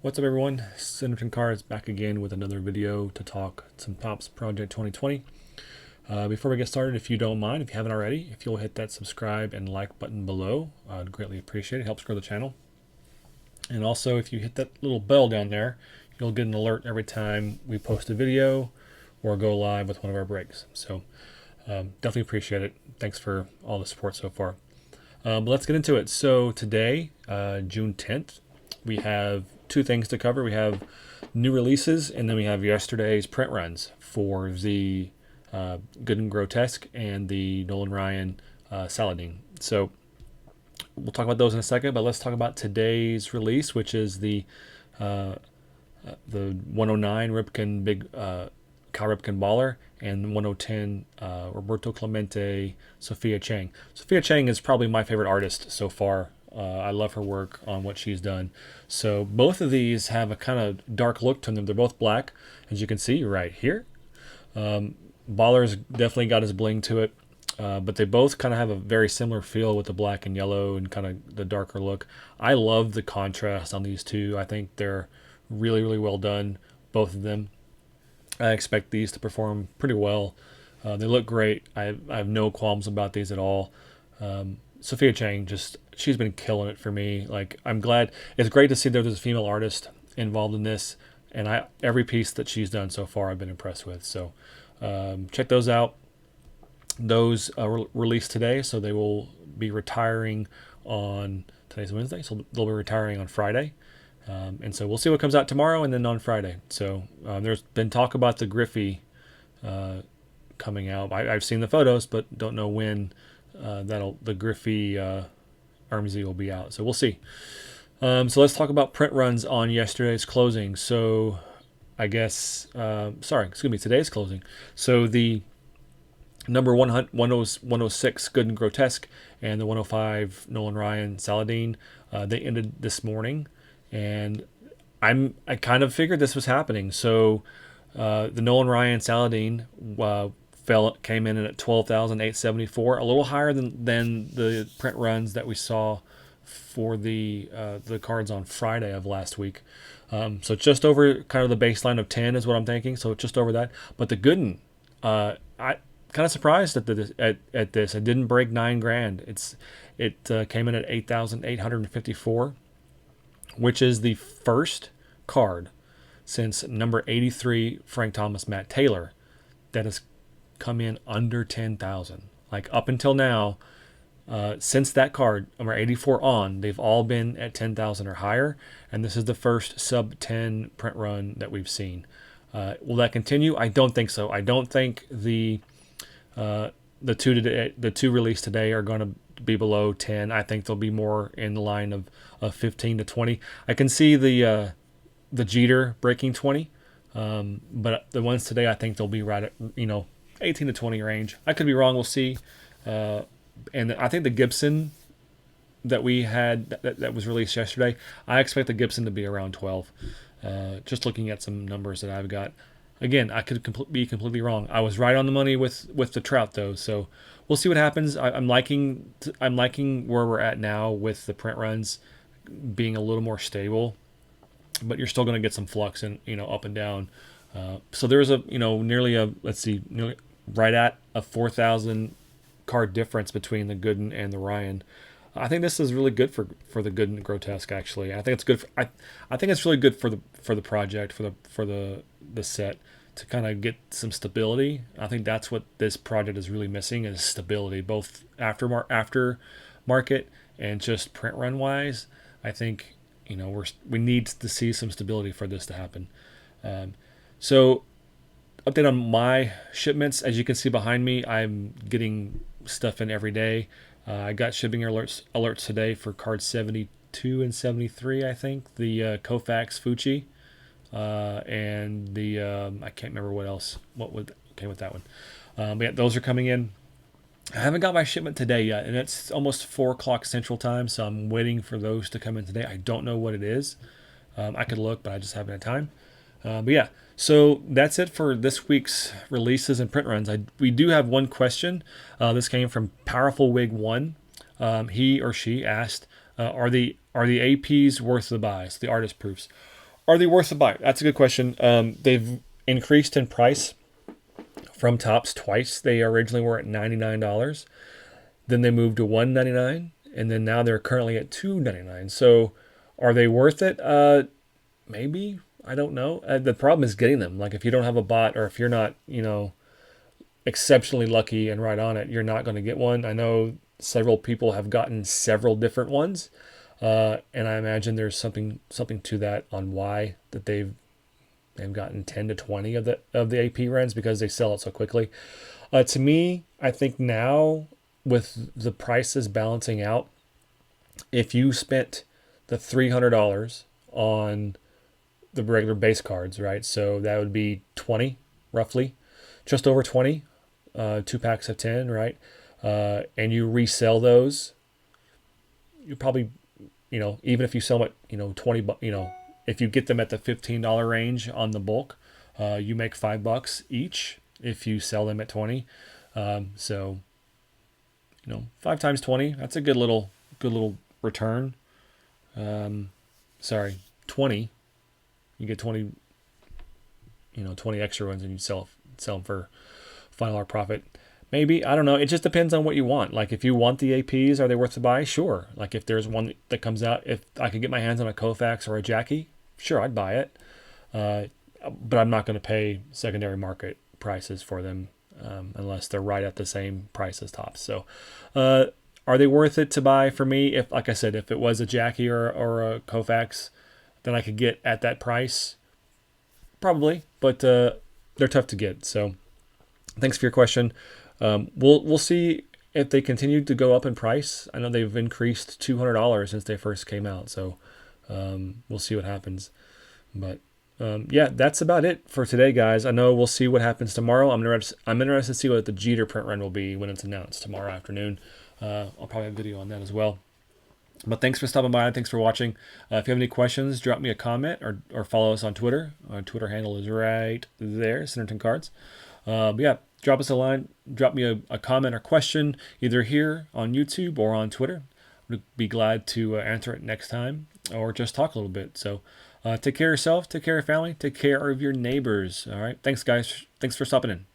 What's up, everyone? Centerton Cards back again with another video to talk some Topps Project 2020. Before we get started, if you don't mind, if you haven't already, if you'll hit that subscribe and like button below, I'd greatly appreciate it. It helps grow the channel. And also, if you hit that little bell down there, you'll get an alert every time we post a video or go live with one of our breaks. So definitely appreciate it. Thanks for all the support so far. But let's get into it. So today, June 10th, we have two things to cover. We have new releases, and then we have yesterday's print runs for the Gooden Grotesk and the Nolan Ryan Saladeen. So we'll talk about those in a second, but let's talk about today's release, which is the 109 Ripken Cal Ripken Baller and 1010 Roberto Clemente Sophia Chang. Sophia Chang is probably my favorite artist so far. I love her work on what she's done. So both of these have a kind of dark look to them. They're both black, as you can see right here. Baller's definitely got his bling to it, but they both kind of have a very similar feel with the black and yellow and kind of the darker look. I love the contrast on these two. I think they're really, really well done, both of them. I expect these to perform pretty well. They look great. I have no qualms about these at all. Sophia Chang, she's been killing it for me. Like, I'm glad. It's great to see there's a female artist involved in this, and every piece that she's done so far I've been impressed with. So check those out. Those released today, so they will be retiring on, today's Wednesday, so they'll be retiring on Friday. And so we'll see what comes out tomorrow and then on Friday. So there's been talk about the Griffey coming out. I've seen the photos, but don't know when the Griffey Armsy will be out. So we'll see. So let's talk about print runs on yesterday's closing. So I guess, today's closing. So the number 106 Gooden Grotesk and the 105 Nolan Ryan Saladeen, they ended this morning. And I kind of figured this was happening. So the Nolan Ryan Saladeen came in at 12,874, a little higher than the print runs that we saw for the cards on Friday of last week. So just over kind of the baseline of 10 is what I'm thinking. So just over that. But the Gooden, I kind of surprised at this. It didn't break $9,000. It came in at 8,854. Which is the first card since number 83 Frank Thomas Matt Taylor that has come in under 10,000. Like, up until now, since that card, number 84 on, they've all been at 10,000 or higher, and this is the first sub 10 print run that we've seen. Will that continue? I don't think so. I don't think the two released today are going to be below 10. I think they'll be more in the line of 15 to 20. I can see the Jeter breaking 20, but the ones today, I think they'll be right at 18 to 20 range. I could be wrong. We'll see. And I think the Gibson that we had that was released yesterday, I expect the Gibson to be around 12. Just looking at some numbers that I've got. Again, I could be completely wrong. I was right on the money with the Trout, though. So we'll see what happens. I'm liking where we're at now with the print runs being a little more stable, but you're still going to get some flux and up and down. So there's nearly right at a 4,000 card difference between the Gooden and the Ryan. I think this is really good for the Gooden Grotesk. Actually, I think it's good. I think it's really good for the project for the set to kind of get some stability. I think that's what this project is really missing, is stability, both after market and just print run wise. I think we need to see some stability for this to happen. So update on my shipments. As you can see behind me, I'm getting stuff in every day. I got shipping alerts today for cards 72 and 73, I think. The Koufax Fucci and the I can't remember what came with that one. But yeah, those are coming in. I haven't got my shipment today yet, and it's almost 4 o'clock Central Time, so I'm waiting for those to come in today. I don't know what it is. I could look, but I just haven't had time. But yeah, so that's it for this week's releases and print runs. We do have one question. This came from Powerful Wig 1. He or she asked, are the APs worth the buys, the artist proofs? Are they worth the buy? That's a good question. They've increased in price from tops twice. They originally were at $99. Then they moved to $199, and then now they're currently at $299. So, are they worth it? Maybe. I don't know. The problem is getting them. Like if you don't have a bot, or if you're not, exceptionally lucky and right on it, you're not going to get one. I know several people have gotten several different ones, and I imagine there's something to that on why that they've gotten 10 to 20 of the AP runs because they sell it so quickly. To me, I think now with the prices balancing out, if you spent the $300 on the regular base cards, right? So that would be 20 roughly, just over 20, 2 packs of 10, right? And you resell those, you probably, even if you sell them at, 20, if you get them at the $15 range on the bulk, you make $5 each if you sell them at 20. So, 5 times 20, that's a good little return. Sorry, 20, you get 20, 20 extra ones and you sell them for $5 profit. Maybe, I don't know. It just depends on what you want. Like if you want the APs, are they worth the buy? Sure. Like if there's one that comes out, if I could get my hands on a Koufax or a Jackie, sure, I'd buy it. But I'm not going to pay secondary market prices for them unless they're right at the same price as tops. So, are they worth it to buy for me? If, like I said, if it was a Jackie or a Koufax, then I could get at that price, probably. But they're tough to get. So, thanks for your question. We'll see if they continue to go up in price. I know they've increased $200 since they first came out, so we'll see what happens. But yeah, that's about it for today, guys. I know we'll see what happens tomorrow. I'm interested to see what the Jeter print run will be when it's announced tomorrow afternoon. I'll probably have a video on that as well. But thanks for stopping by and thanks for watching. If you have any questions, drop me a comment or follow us on Twitter. Our Twitter handle is right there, Centerton Cards. But yeah, drop us a line, drop me a comment or question either here on YouTube or on Twitter. I'd be glad to answer it next time or just talk a little bit. So take care of yourself, take care of your family, take care of your neighbors. All right. Thanks, guys. Thanks for stopping in.